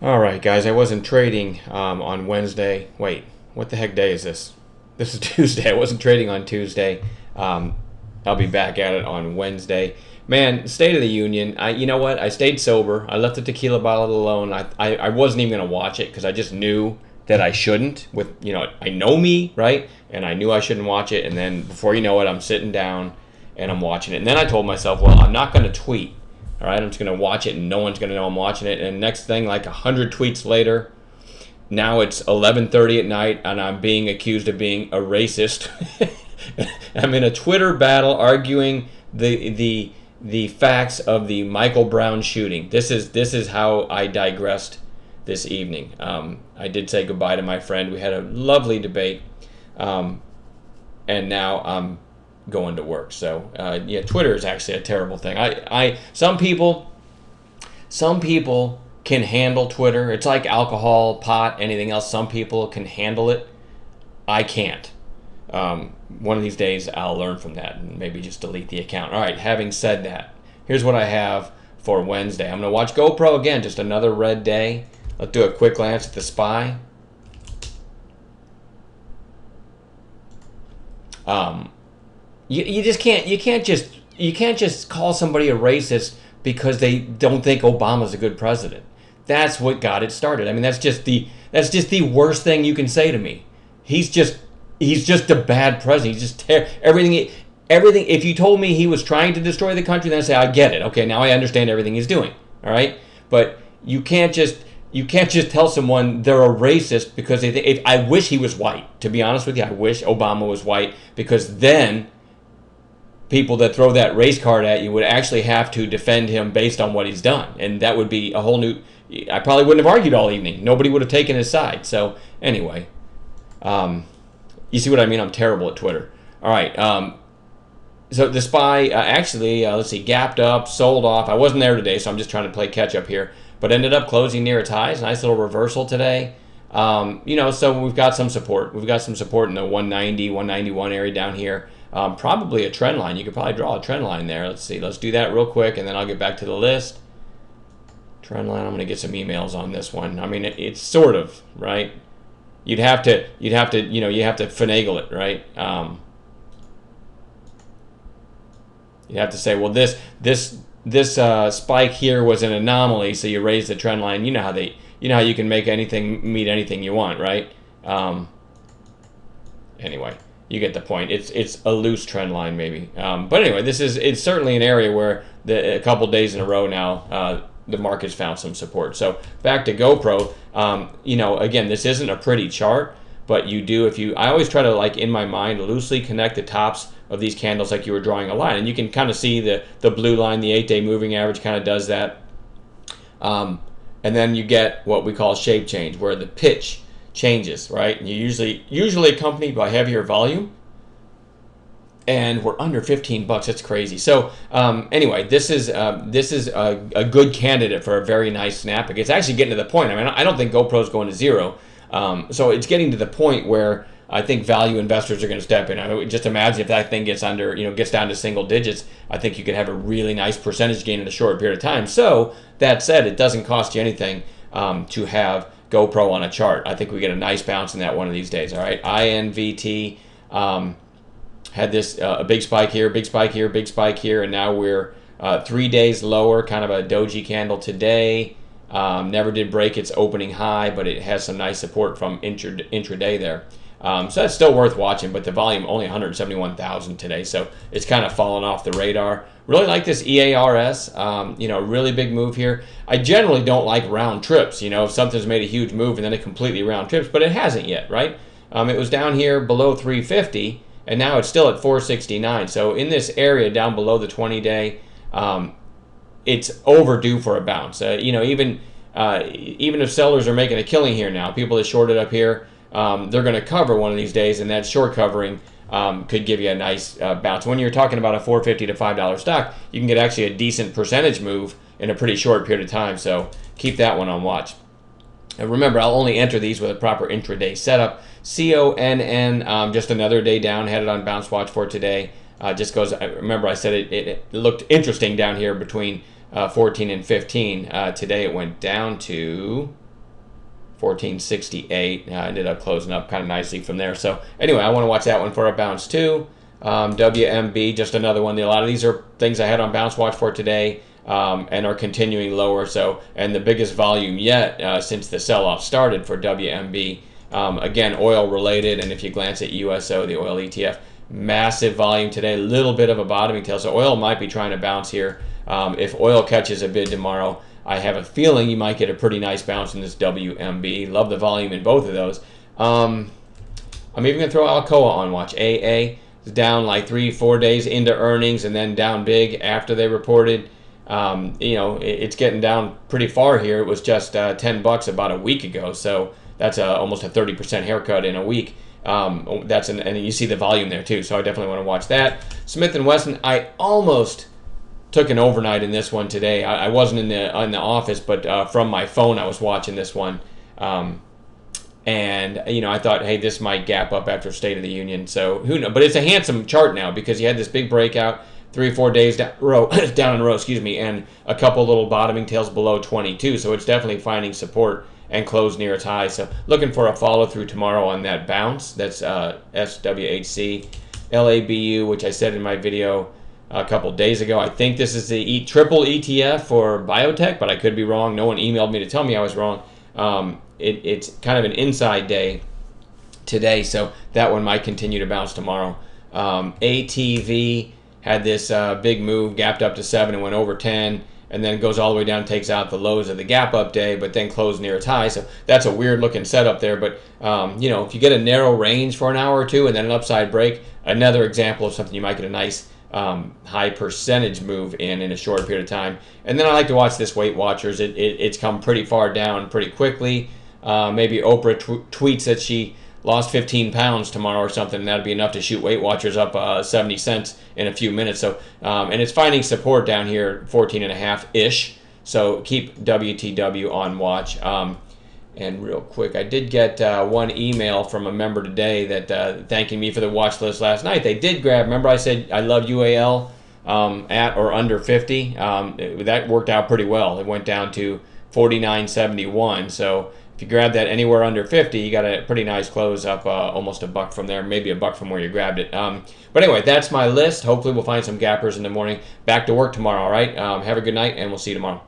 All right, guys, I wasn't trading on Wednesday. Wait, what the heck day is this? This is Tuesday. I wasn't trading on Tuesday. Um, I'll be back at it on Wednesday. Man, State of the Union. You know what? I stayed sober. I left the tequila bottle alone. I wasn't even gonna watch it because I just knew that I shouldn't. I know me, right? And I knew I shouldn't watch it. And then before you know it, I'm sitting down and I'm watching it. And then I told myself, well, I'm not gonna tweet. All right, I'm just going to watch it and no one's going to know I'm watching it. And next thing, like 100 tweets later, now it's 11:30 at night and I'm being accused of being a racist. I'm in a Twitter battle arguing the facts of the Michael Brown shooting. This is how I digressed this evening. I did say goodbye to my friend. We had a lovely debate, and now I'm going to work. So yeah, Twitter is actually a terrible thing. Some people can handle Twitter. It's like alcohol, pot, anything else. Some people can handle it. I can't. One of these days I'll learn from that and maybe just delete the account. All right, having said that, here's what I have for Wednesday. I'm going to watch GoPro again, just another red day. Let's do a quick glance at the SPY. You just can't just call somebody a racist because they don't think Obama's a good president. That's what got it started. I mean, that's just the worst thing you can say to me. He's just a bad president. He's just everything. If you told me he was trying to destroy the country, then I'd say I get it. Okay, now I understand everything he's doing. All right, but you can't just tell someone they're a racist because they think. I wish he was white. To be honest with you, I wish Obama was white because then people that throw that race card at you would actually have to defend him based on what he's done. And that would be a whole new... I probably wouldn't have argued all evening. Nobody would have taken his side. So, anyway. You see what I mean? I'm terrible at Twitter. All right. So, the SPY actually, let's see, gapped up, sold off. I wasn't there today, so I'm just trying to play catch up here. But ended up closing near its highs. Nice little reversal today. So we've got some support. We've got some support in the 190, 191 area down here. Probably a trend line. You could probably draw a trend line there. Let's see. Let's do that real quick, and then I'll get back to the list. Trend line. I'm going to get some emails on this one. I mean, it's sort of right. You'd have to finagle it, right? You have to say, well, this spike here was an anomaly, so you raise the trend line. You know how you can make anything meet anything you want, right? Anyway. You get the point. It's a loose trend line maybe, but anyway, it's certainly an area where a couple days in a row now the market's found some support. So back to GoPro. Again, this isn't a pretty chart, but you do I always try to, like, in my mind, loosely connect the tops of these candles like you were drawing a line, and you can kind of see the blue line, the 8-day moving average, kind of does that, and then you get what we call shape change, where the pitch changes, right? And you usually accompanied by heavier volume, and we're under $15. That's crazy. So anyway, this is a good candidate for a very nice snap. It's actually getting to the point. I mean, I don't think GoPro's going to zero. So it's getting to the point where I think value investors are going to step in. I mean, just imagine if that thing gets down to single digits. I think you could have a really nice percentage gain in a short period of time. So that said, it doesn't cost you anything to have GoPro on a chart. I think we get a nice bounce in that one of these days. All right, INVT had this a big spike here, big spike here, big spike here, and now we're 3 days lower, kind of a doji candle today. Never did break its opening high, but it has some nice support from intraday there. So that's still worth watching, but the volume only 171,000 today, so it's kind of fallen off the radar. Really like this EARS, really big move here. I generally don't like round trips, if something's made a huge move and then it completely round trips, but it hasn't yet, right? It was down here below 350, and now it's still at 469. So in this area down below the 20-day, it's overdue for a bounce. Even if sellers are making a killing here now, people that shorted up here, they're going to cover one of these days, and that short covering could give you a nice bounce. When you're talking about a $4.50 to $5 stock, you can get actually a decent percentage move in a pretty short period of time, so keep that one on watch. And remember, I'll only enter these with a proper intraday setup. CONN, just another day down, headed on bounce watch for today. Just goes, remember I said it looked interesting down here between 14 and 15. Today it went down to 1468. Ended up closing up kind of nicely from there. So anyway, I want to watch that one for a bounce too. WMB, just another one. A lot of these are things I had on bounce watch for today, and are continuing lower. So, and the biggest volume yet since the sell-off started for WMB. Again, oil related, and if you glance at USO, the oil ETF, massive volume today, little bit of a bottoming tail. So oil might be trying to bounce here. If oil catches a bid tomorrow, I have a feeling you might get a pretty nice bounce in this WMB. Love the volume in both of those. I'm even going to throw Alcoa on watch. AA is down like 3-4 days into earnings and then down big after they reported. It's getting down pretty far here. It was just $10 about a week ago. So that's almost a 30% haircut in a week. And you see the volume there too. So I definitely want to watch that. Smith & Wesson, I almost took an overnight in this one today. I wasn't in the office, but from my phone I was watching this one. And I thought, hey, this might gap up after State of the Union. So who knows? But it's a handsome chart now because you had this big breakout, 3 or 4 days down in a row, and a couple little bottoming tails below 22. So it's definitely finding support and close near its high. So looking for a follow through tomorrow on that bounce. That's SWHC, LABU, which I said in my video a couple days ago. I think this is the triple ETF for biotech, but I could be wrong. No one emailed me to tell me I was wrong. It's kind of an inside day today, so that one might continue to bounce tomorrow. ATV had this big move, gapped up to 7 and went over 10, and then goes all the way down, takes out the lows of the gap up day, but then closed near its high. So that's a weird looking setup there. But if you get a narrow range for an hour or two and then an upside break, another example of something you might get a nice high percentage move in a short period of time. And then I like to watch this Weight Watchers. It's come pretty far down pretty quickly. Maybe Oprah tweets that she lost 15 pounds tomorrow or something, and that'd be enough to shoot Weight Watchers up 70 cents in a few minutes. So, and it's finding support down here, 14.5-ish. So keep WTW on watch. And real quick, I did get one email from a member today that thanking me for the watch list last night. They did grab, remember I said I love UAL at or under 50? That worked out pretty well. It went down to 49.71. So if you grab that anywhere under 50, you got a pretty nice close up, almost $1 from there, maybe $1 from where you grabbed it. But anyway, that's my list. Hopefully we'll find some gappers in the morning. Back to work tomorrow, all right? Have a good night, and we'll see you tomorrow.